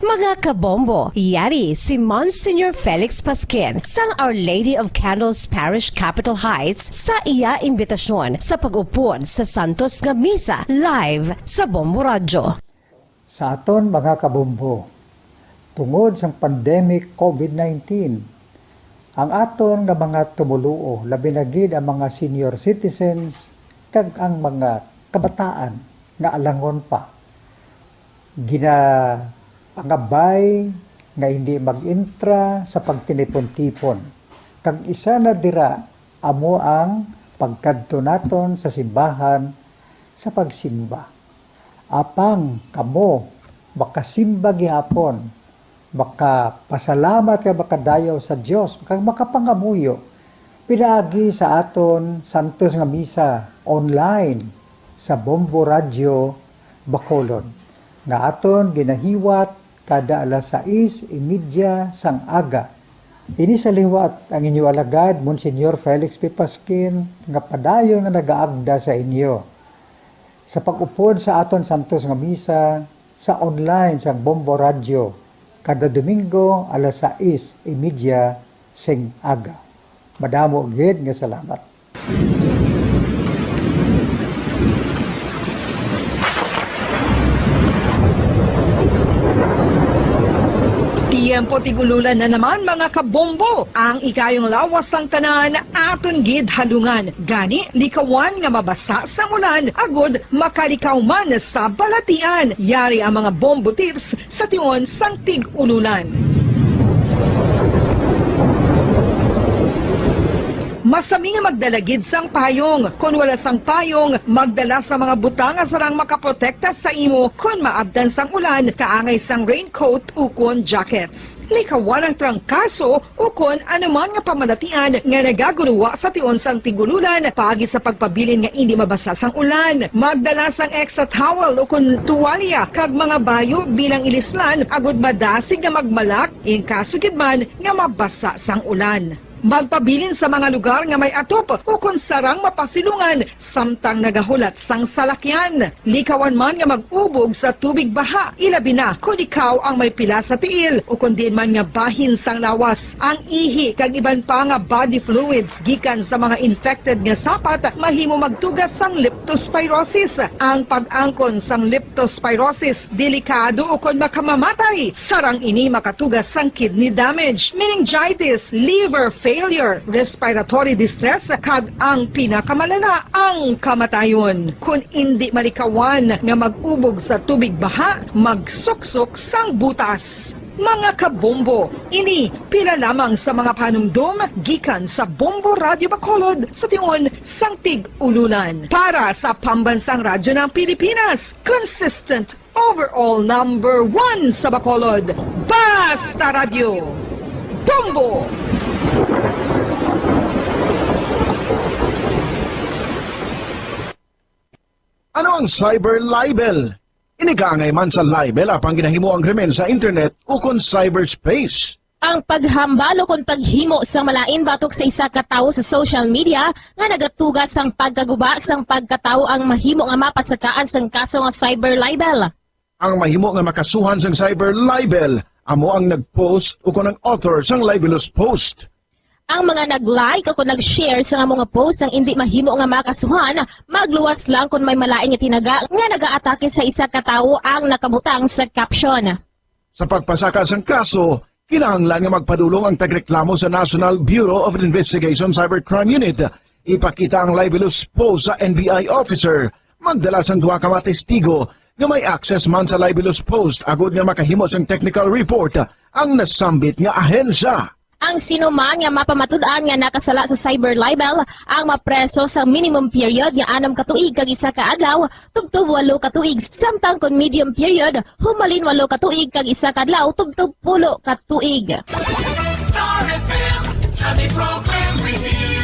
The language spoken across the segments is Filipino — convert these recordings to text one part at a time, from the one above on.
Mga kabombo, yari si Monsignor Felix Pasquin sang Our Lady of Candles Parish Capitol Heights sa iya imbitasyon sa pag-upod sa Santos nga Misa live sa Bombo Radyo. Sa aton mga kabombo, tungod sa pandemic COVID-19, ang aton nga mga tumuluo, labi na gid ang mga senior citizens kag ang mga kabataan nga alangon pa. Pangabay nga hindi mag-intra sa pagtinipon-tipon. Kag isa na dira amo ang pagkadto naton sa simbahan sa pagsimba. Apang kamo makasimba gihapon, makapasalamat ka makadayaw sa Dios, makapangamuyo pinaagi sa aton Santos nga Misa online sa Bombo Radyo Bacolod nga aton ginahiwat kada alas 6:30 sang aga. Ini sa liwat ang inyo alagad, Monsignor Felix P. Pasquin, nga padayon nga nagaagda sa inyo. Sa pag-upod sa aton Santos nga Misa, sa online sang Bombo Radyo, kada Domingo alas 6:30 sing aga. Madamo gid nga salamat. Tiempo tigululan na naman mga kabombo, ang ikayong lawas ng tanan aton gid halungan. Gani likawan nga mabasa sa ulan, agod makalikaw man sa balatian. Yari ang mga bombo tips sa tion sang tig-ululan. Masami nga magdalagid sang payong. Kung wala sang payong, magdala sa mga butang nga sarang makaprotekta sa imo kung maabdan sang ulan, kaangay sang raincoat ukon jackets. Likawan ang trangkaso ukon anuman nga pamalatian nga nagaguluwa sa tion sang tigululan paagi sa pagpabilin nga hindi mabasa sang ulan. Magdala sang extra towel ukon tuwalya kag mga bayo bilang ilislan agud madasig nga magmalak in kaso gid man nga mabasa sang ulan. Magpabilin sa mga lugar nga may atop o kung sarang mapasilungan samtang nagahulat sang salakyan. Likawan man nga mag-ubog sa tubig baha, ilabi na kung ikaw ang may pila sa tiil o kung din man nga bahin sang lawas. Ang ihi kag iban pa nga body fluids gikan sa mga infected nga sapat mahimo magtugas sang leptospirosis. Ang pag-angkon sang leptospirosis delikado o kung makamamatay. Sarang ini makatugas sang kidney damage, meningitis, liver failure, respiratory distress, kag ang pinakamalala, ang kamatayon. Kung hindi malikawan nga mag-ubog sa tubig baha, magsuksok sang butas. Mga kabombo, ini pila lamang sa mga panumdum gikan sa Bombo Radyo Bacolod sa tion sang tig-ululan. Para sa pambansang radyo ng Pilipinas, consistent overall number 1 sa Bacolod, Basta Radio, Bombo! Ano ang cyber libel? Inigangay man sa libel apang ginahimo ang krimen sa internet o kon cyberspace. Ang paghambal o kung paghimo sa malain batok sa isa ka tawo sa social media nga nagatugas sang pagkaguba sang pagkatawo ang mahimo nga mapasakaan sang kaso nga cyber libel. Ang mahimo nga makasuhan sang cyber libel amo ang nag-post o kon ang author sang libelous post. Ang mga nag-like o kung nag-share sa mga post ng hindi mahimo nga makasuhan, magluwas lang kung may malaing nga tinaga nga nag-aatake sa isa ka tawo ang nakabutang sa caption. Sa pagpasaka sang kaso, kinahanglan nga magpadulong ang tagreklamo sa National Bureau of Investigation Cybercrime Unit. Ipakita ang libelous post sa NBI officer. Magdala sang duha ka mga testigo nga may access man sa libelous post agud nga makahimo sang technical report ang nasambit nga ahensya. Ang sino man nga mapamatud-an nga nakasala sa cyber libel ang mapreso sa minimum period nga 6 ka tuig kag 1 ka adlaw tubtob 8 ka tuig, samtang kon medium period humalin 8 ka tuig kag 1 ka adlaw tubtob 10 ka tuig. Star FM, Sunday Program Review.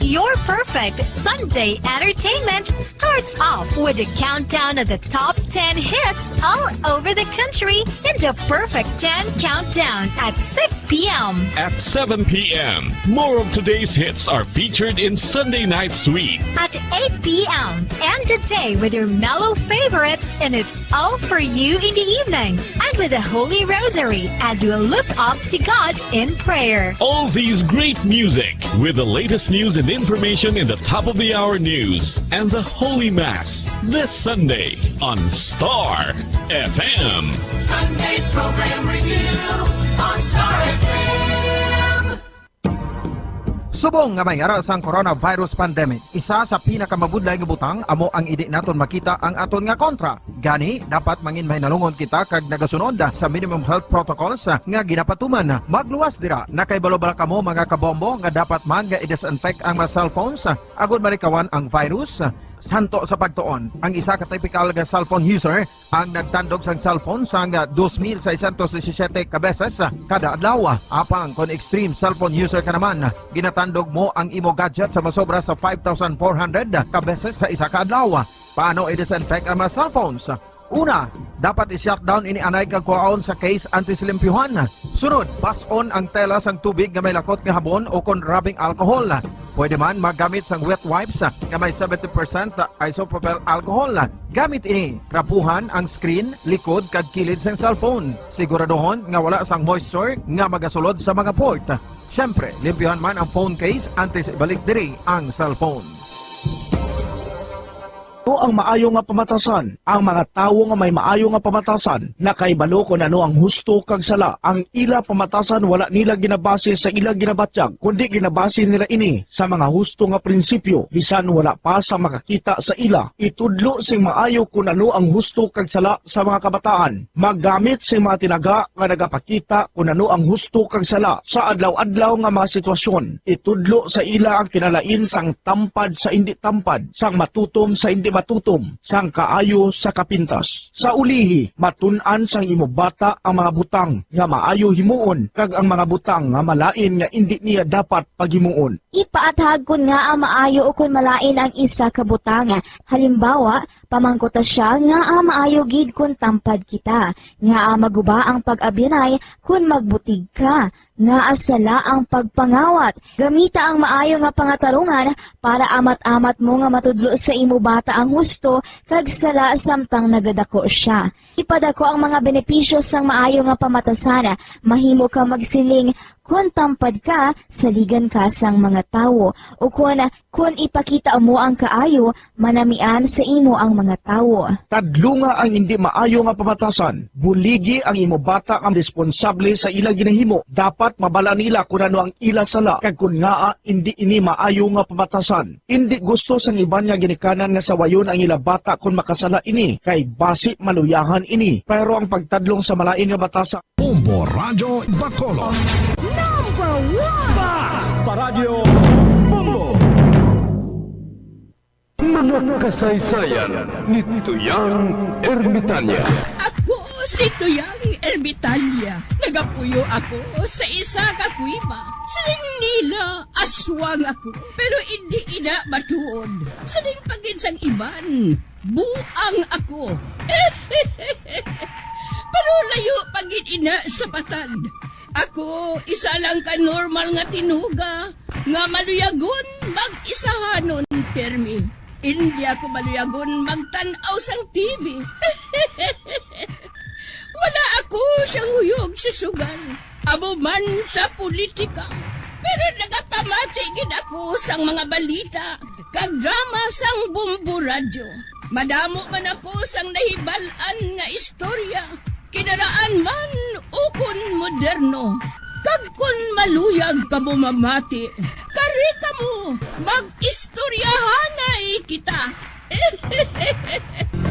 Your perfect Sunday entertainment starts off with a countdown of the top 10 hits all over the country in the Perfect 10 Countdown at 6 p.m. At 7 p.m., more of today's hits are featured in Sunday Night Sweet. At 8 p.m. End the day with your mellow favorites, and it's all for you in the evening. And with the Holy Rosary as you look up to God in prayer. All these great music with the latest news and information in the top of the hour news and the Holy Mass this Sunday on Star FM. Sunday program review on Star FM. Subong nga may ara sang coronavirus pandemic, isa sa pinakamabudlay nga butang amo ang idi naton makita ang aton nga kontra. Gani dapat mangin mahinalungon kita kag nagasunod sa minimum health protocols nga ginapatuman. Magluwas dira na kay balobala kamo mga kabombo nga dapat man nga i-disinfect ang mga cellphones agud malikawan ang virus. Santo sa pagtuon, ang isa ka typical nga cellphone user ang nagtandog sang cellphone sang 2,617 ka beses kada adlaw. Apang kon extreme cellphone user ka naman, ginatandog mo ang imo gadget sa masobra sa 5,400 ka beses sa isa ka adlaw. Paano i-disinfect ang mga cellphones? Una, dapat i-shutdown ini anay kag kuhaon sa case antisilimpyuhan. Sunod, pass-on ang tela sang tubig nga may lakot nga habon o kon rubbing alcohol. Pwede man magamit sang wet wipes nga may 70% isopropyl alcohol. Gamit ini, krapuhan ang screen, likod kag kilid sang cellphone. Siguraduhon nga wala sang moisture nga magasulod sa mga port. Syempre, limpyuhan man ang phone case antes ibalik diri ang cellphone. Ang maayo nga pamatasan, ang mga tawo nga may maayo nga pamatasan, nakaibalo kung ano ang husto kag sala. Ang ila pamatasan wala nila ginabase sa ila ginabatyag, kundi ginabase nila ini sa mga husto nga prinsipyo. Bisan wala pa sa makakita sa ila, itudlo sing maayo kung ano ang husto kag sala sa mga kabataan. Maggamit sing mga tinaga nga nagapakita kung ano ang husto kag sala sa adlaw-adlaw nga mga sitwasyon. Itudlo sa ila ang kinalain sang tampad sa hindi tampad, sang matutom sa hindi matutom, sang kaayo sa kapintas. Sa ulihi, matun-an sang imo bata ang mga butang nga maayo himuon kag ang mga butang nga malain nga indi niya dapat paghimuon. Ipaatag kun nga ang maayo o kun malain ang isa ka butang. Halimbawa, pamangkota siya nga ang maayo gid kun tampad kita, nga maguba ang pag-abinay kun magbutig ka, nga asala ang pagpangawat. Gamita ang maayo nga pangatarungan para amat-amat mo nga matudlo sa imo bata ang husto kag sala samtang nagadako siya. Ipadako ang mga benepisyo sang maayo nga pamatasan. Mahimo ka magsiling kun tampad ka, saligan ka sang mga tawo. O kun ipakita mo ang kaayo, manamian sa imo ang mga tawo. Tadlo nga ang hindi maayo nga pamatasan. Buligi ang imo bata ang responsable sa ila ginahimo. Dapat mabala nila kung ano ang ila sala kag kun nga hindi ini maayo nga pamatasan. Hindi gusto sang iban nga ginikanan nga sawayon ang ila bata kung makasala ini kay basi maluyahan ini. Pero ang pagtadlong sa malain nga batasan Bombo Radio Bacolod. Number 1 Paradyo Bombo. Mga kasaysayan ni Tuyang Ermitanya. Ako si Tuyang Ermitanya. Nagapuyo ako sa isa ka kuiba. Siling nila, aswang ako. Pero hindi ina matuod. Siling paginsang iban, buang ako. Pero layo pagin ina sa patad. Ako, isa lang ka normal nga tinuga, nga maluyagon mag-isahanon, permi. Hindi ako maluyagon magtanaw sang TV. Wala ako siyang huyog sa sugal, abo man sa politika. Pero nagapamatigid ako sang mga balita, kag drama sang Bombo Radio. Madamo man ako sang nahibalan nga istorya, kinaraan man ukon moderno. Kag kun maluyag ka mo mamati, kari ka mo, mag-istoryahanay kita.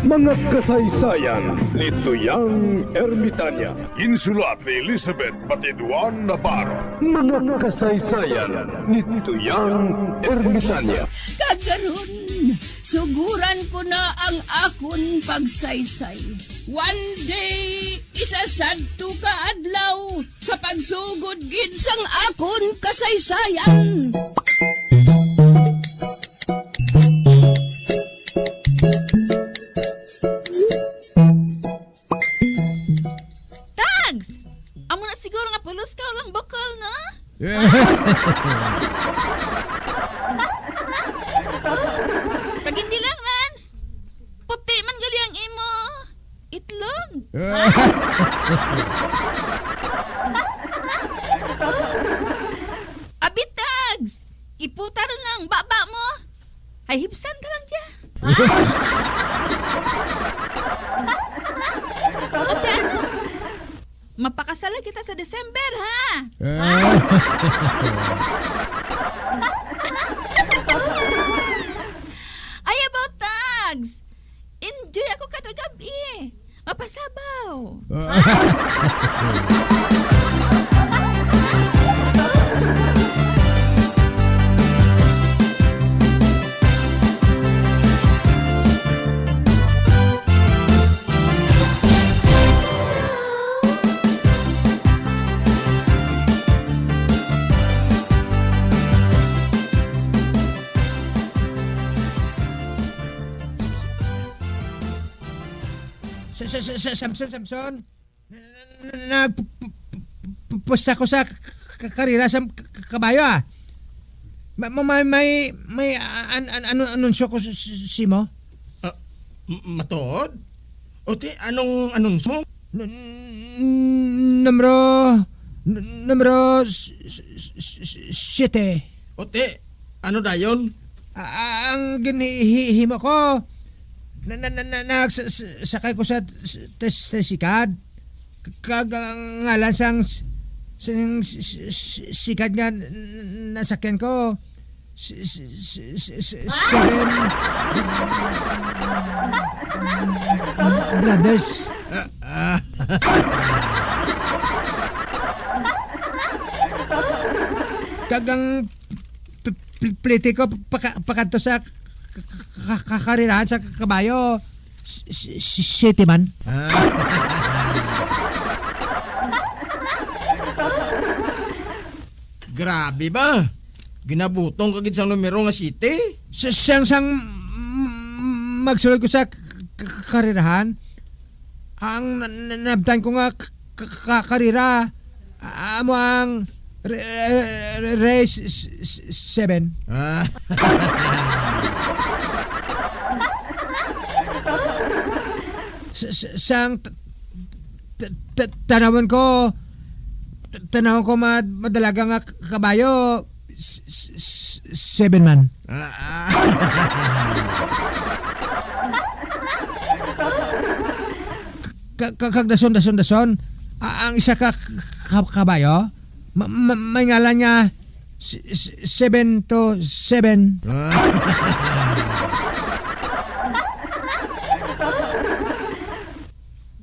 Mga kasaysayan ni Tuyang Ermitanya. Insulat ni Elizabeth Batiduan Navarro. Mga kasaysayan ni Tuyang Ermitanya. Kagaron, suguran ko na ang akon pagsaysay. One day, isasadto ka adlaw sa pagsugod gid sang akon kasaysayan. Tapos ka lang bakal na? Pag hindi lang nan, puti man gali ang imo. Itlog. Abitags! Iputa rin lang baba mo. Ay, hipsan ka lang dyan. Ote, ano? Mapakasala kita sa December, ha? Ay, about tags! Enjoy ako kada gabi. Mapasabaw. Samson, nagpusta ko sa karera sa kabayo ah. May anunsyo ko si mo? Matod? Ote, anong anunsyo? Numero 7. Ote, ano dayon? Ang ginihimo ko, nagsakay ko sa tricycad. Kag ang ngalan sang sikad nga nasakyan ko. 7 Brothers. Kagang plite ko pakanto sa kakarirahan sa kabayo. City man. Grabe ba? Ginabutong kagid sang numero nga city? Sang magsulod ko sa karirahan, ang nabtan ko nga karira amo ang race 7. Sang tanawan ko madalaga nga kabayo 7 man. Kag dason ang isa ka kabayo may ngalan niya 7 to 7.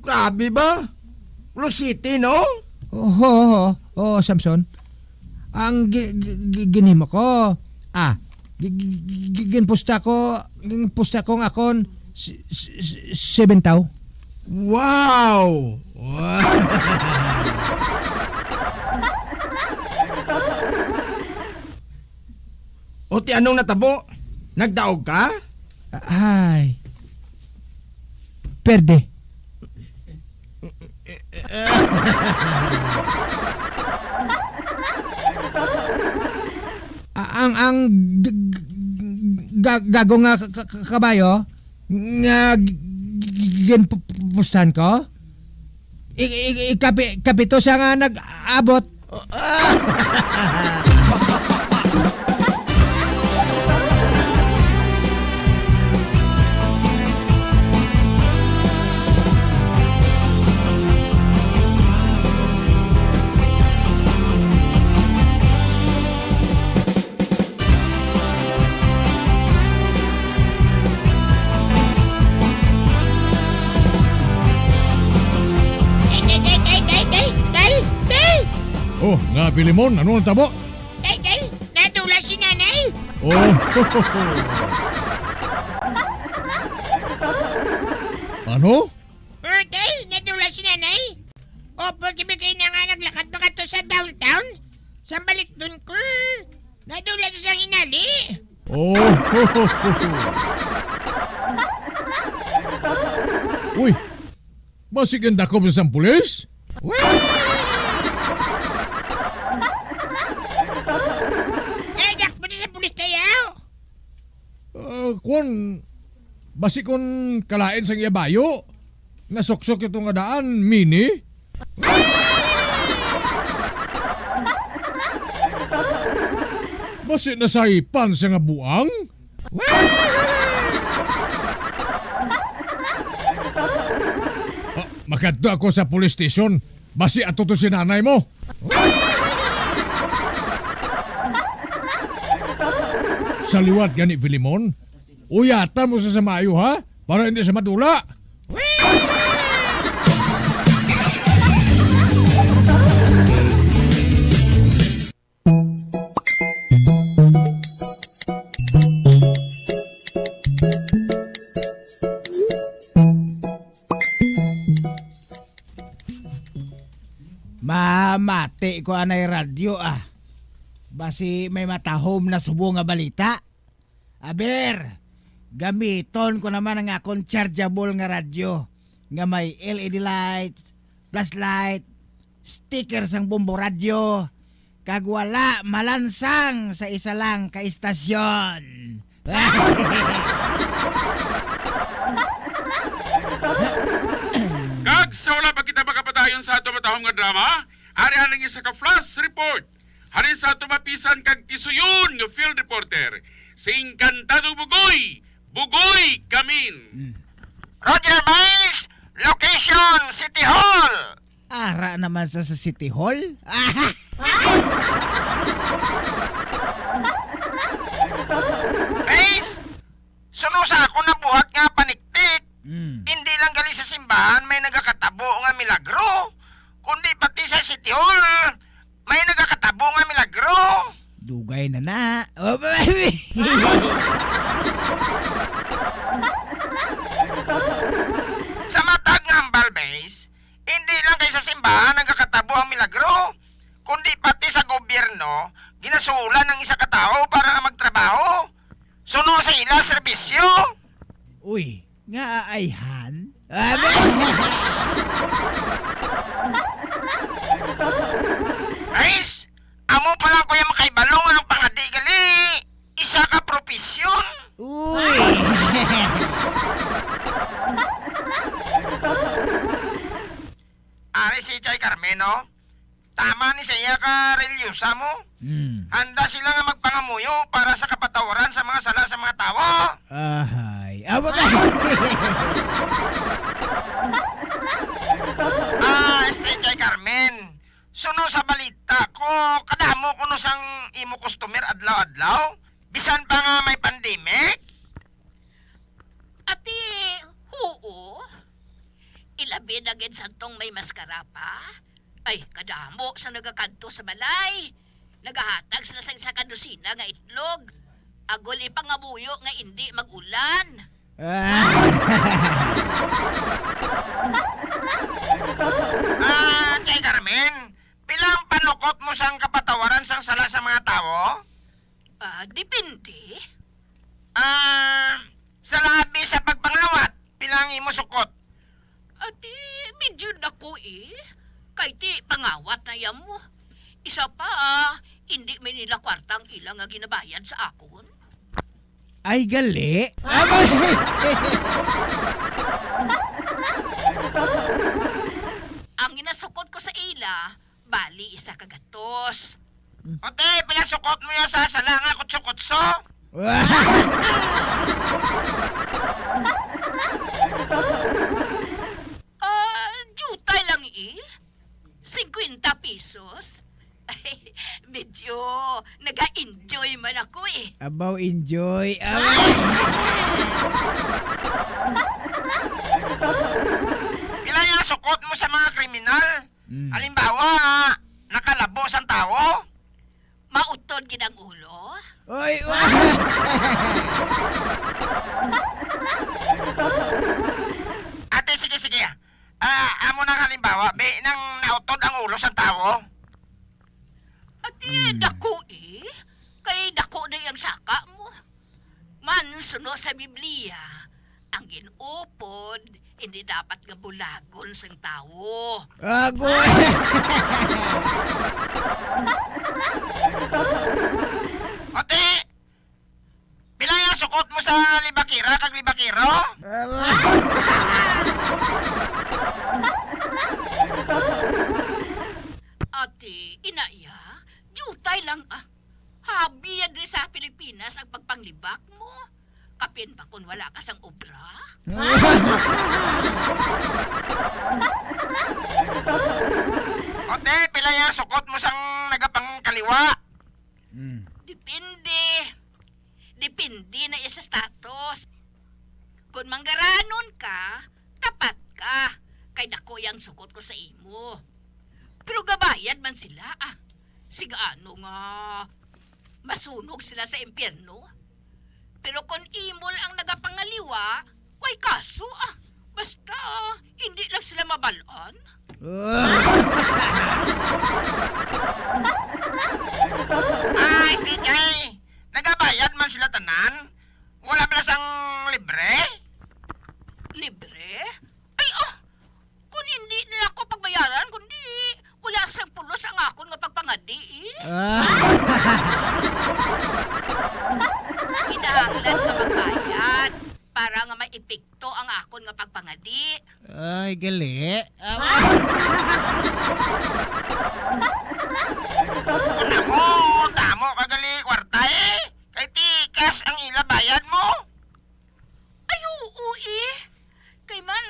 Grabe ba? Plus City, no? Oo, Samson. Ang ginhimo ko, ginpusta ko ng akon 7 taw. Wow! Ote, anong natabo? Nagdaog ka? Ay. Perde. ang gago nga kabayo nga ginpustahan ko kapito siya nga nag-abot. Oh, nga Pilimon, ano ang tabo? Tay, natula si nanay. Oh, ano? Tay, natula si nanay. Opo, kami kayo na nga naglakad pa to sa downtown. Sa balik dun ko, natula siya siyang inali. Oh, uy, basig ang dako sa pulis? Kung basi kon kalain sang iyabayo, nasuksok ito nga daan, mini. Basi nasaipan sa nga buang? Makadto ako sa police station. Basi ato to si nanay mo. Sa liwat gani, Filimon. Uyata mo sa samayo, ha? Para hindi sa madula. Mamati ko anay radyo Basi may matahom na subo nga balita. Aber, gamiton ko naman ang akong chargeable nga radyo nga may LED light, flashlight, sticker sang bumbo radyo, kag wala malansang sa isa lang ka istasyon. Kag sa wala pa kita makapadayon sa ato matahong nga drama, ari-aring isa ka flash report. Hari sa ato mapisan kag tisuyon nga field reporter, si Encantado Bugoy, Bugoy Gamin. Roger Bass, location City Hall. Ara naman sa City Hall? Bass, sunusa ako na buhat nga paniktik. Hindi lang gali sa simbahan may nagakatabo nga milagro, kundi pati sa City Hall may nagakatabo nga milagro. Dugay na. Sa matag nga ambal, Bass, hindi lang kay sa simbahan nagakatabo ang milagro, kundi pati sa gobyerno ginasulan ng isa ka tao para magtrabaho. Suno sa ila serbisyo. Uy, nga aayhan? Guys, amo pa lang kuya makaibalong ang pangadi gali. Isa ka profesyon. Uy! Ari si Chay Carmeno, tama ni siya ka relyosa mo. Handa sila nga magpangamuyo para sa kapatawaran sa mga sala sa mga tao. Ahay. Aba ba? Chay Carmen, suno sa balita ko, kadamo ko no sang imo customer adlaw-adlaw, bisan pa nga may pandemic. Ati, oo. Ilabi na gid santong may maskara pa. Ay, kadamo sa nagakanto sa balay. Nagahatag sila sa isa ka dosina nga itlog. Agol ipangabuyo nga hindi magulan. Chay Carmen, pilang panukot mo sang kapatawaran sang sala sa mga tao? Depende. Sa labi sa pagpangawat, pilang imo sukot? Ati, medyo dako Kay ti pangawat na yan mo. Isa pa, hindi may nila kwartang ilang nga ginabayad sa akon. Ay, gali. Ang inasukot ko sa ila, bali isa kagatos. Ote, pinasukot mo yan sa salanga kutso-kutso? Jutay lang 50 pesos. Medyo naga-enjoy man ako Abaw, enjoy. Ilan yung sukot mo sa mga kriminal? Halimbawa, nakalabos ang tao? Mautod ginang ulo? Oy, Ate, sige. Amo nang halimbawa, nang nautod ang ulo sa tao? Ati, dako Kay dako na yung saka mo. Man, suno sa Biblia, ang ginupod, hindi dapat nga bulagon sang tao. Agoy! Ate, pila yung sukot mo sa libang Gagmay lang habi yan rin sa Pilipinas ang pagpanglibak mo. Kapin ba kung wala ka sang obra? Ote, pila yung sukot mo sang nagapang kaliwa. Depende na iya sa status. Kung manggaranon ka, tapat ka. Kay dako yang sukot ko sa imo. Pero gabayad man sila Sigaano nga masunog sila sa impyerno. Pero kung imol ang nagapangaliwa, way kaso Basta, hindi lang sila mabalaan. DJ, nagabayad man sila tanan? Wala ba sang libre? Libre? Ay, kung hindi nila ako pagbayaran, kundi wala sang pulos ang akon nga pagpangadi Kinahanglan ka magbayad para nga may epekto ang akon nga pagpangadi. Ay, gali. Damo kagali kwarta Kay tikas ang ila bayad mo. Ay, oo Kay man,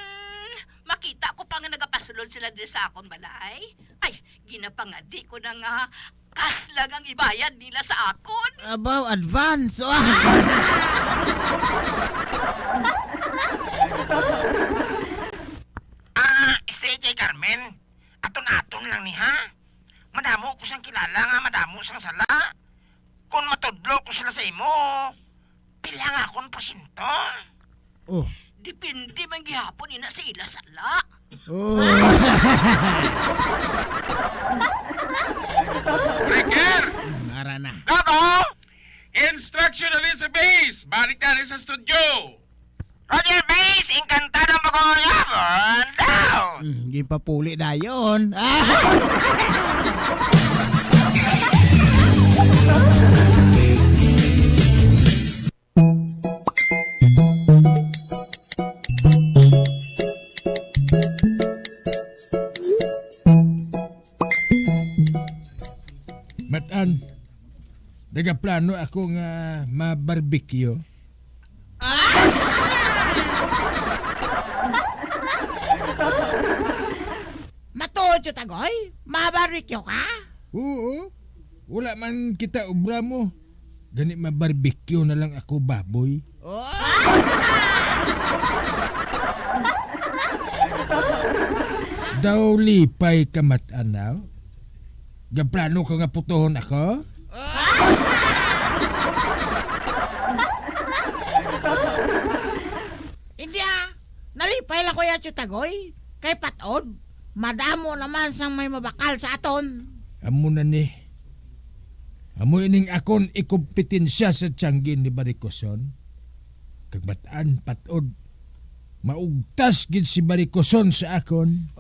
makita ko pa nga nagapasulod sila din sa akon balay. Ay, ginapangadi ko na nga kaslang ang ibayad nila sa akon. Abaw, advance. Straight kay Carmen. Aton-aton lang ni ha. Madamo ko siyang kilala nga madamo siyang sala. Kung matudlo ko sila sa imo, pila nga akong porsyento. Depende man gihapon ina sa ila sala. Breaker! Nara na. Gago! Instruction Elizabeth! Balik na rin sa studio! Roger Base, inkantado mo ko yabon daw! Hindi pa puli na yun. Matan, nagaplano ako nga ma-barbecue. Matuod tagoy? Mabarikyo ka? Oo. Wala man kita obra mo. Gani ma-barbecue na lang ako baboy. Daw lipay ka matanaw. Gaplano ka nga putohon ako? Hindi nalipay lang ko yan tagoy. Kay patod, madamo naman sang may mabakal sa aton. Amo na ni. Amo ining akon ikompetensya sa tiyanggin ni Baricoson. Kagbataan patod. Maugtas gid si Baricoson sa akon.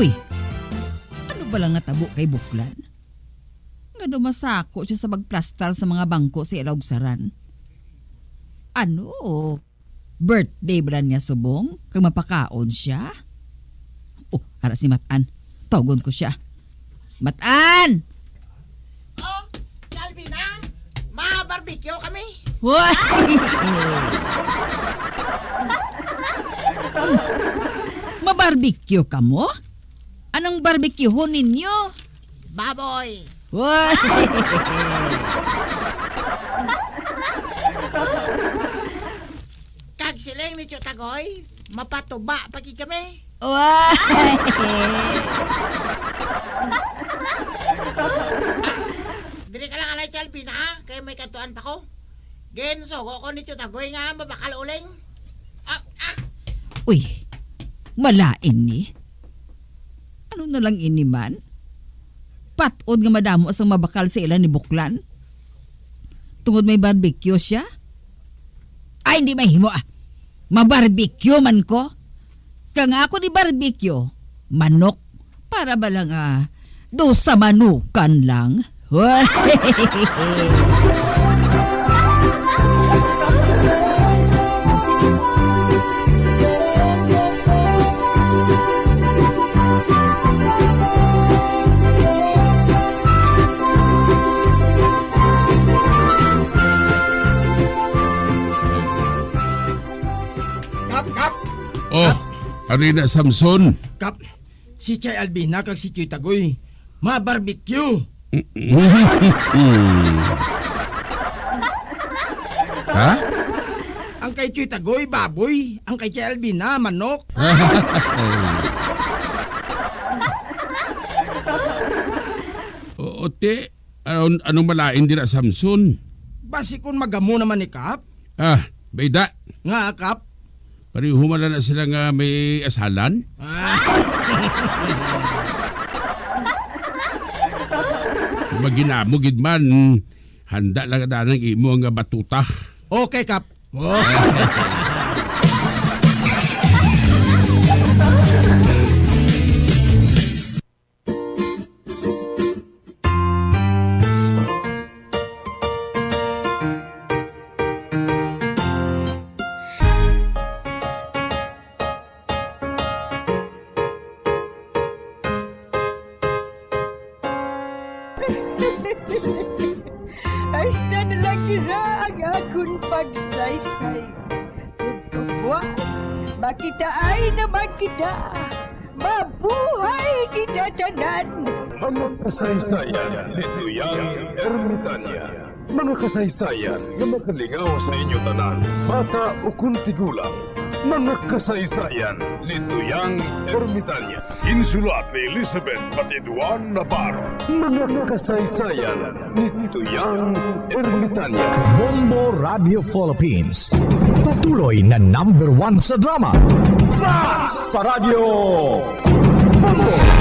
Uy, ano ba lang natabo kay Buklan? Nga dumasako siya sa magplastar sa mga bangko sa Ilaugsaran. Ano? Birthday ba niya subong? Kag mapakaon siya? Ara si Matan. Togon ko siya. Matan! Calvina, ma-barbecue kami. Mabarbecue ka mo? Anong barbecuehon ninyo? Baboy. Kag siling ni tagoy, mapatuba pagi kami. Dili ka lang alay Calvina, kay may katuan pa ko. Gensogo ko ni tagoy nga mabakal uling. Uy, malain ni. Ano na lang ini man? Patod nga madamo asang mabakal sa ilan ni Buklan? Tungod may barbecue siya? Ay, hindi mahimo ah. Mabarbecue man ko. Kang ako ni barbecue, manok. Para ba lang do sa manukan lang. Kap! Oh, Arina Samson. Kap! Si Chay Albina kag si Chuy Tagoy. Ma-barbecue! Ha? Ang kay Chuy Tagoy, baboy. Ang kay Chay Albina, manok. Ote, anong malain dira Samson? Basi kung magamo naman ni Kap. Bayda. Nga, Kap. Parihumala na sila nga may asalan? Maginamo gid man, handa lang da ng imo nga batuta. Okay, Kap. Asa na lang kira ang akong pagsaysay. Tugtugwa, makita ay naman kita. Mabuhay kita tanan. Mga kasaysayan ni Tuyang Ermitanya. Mga kasaysayan na makalingaw sa inyo tanan, bata o kuntigulang. Mga kasaysayan ni Tuyang Ermitanya. Insulat ni Elizabeth Batiduan Navarro. Mga kasaysayan ni Tuyang Ermitanya. Bombo Radio Philippines. Patuloy na #1 sa drama. Fast sa radyo. Bombo!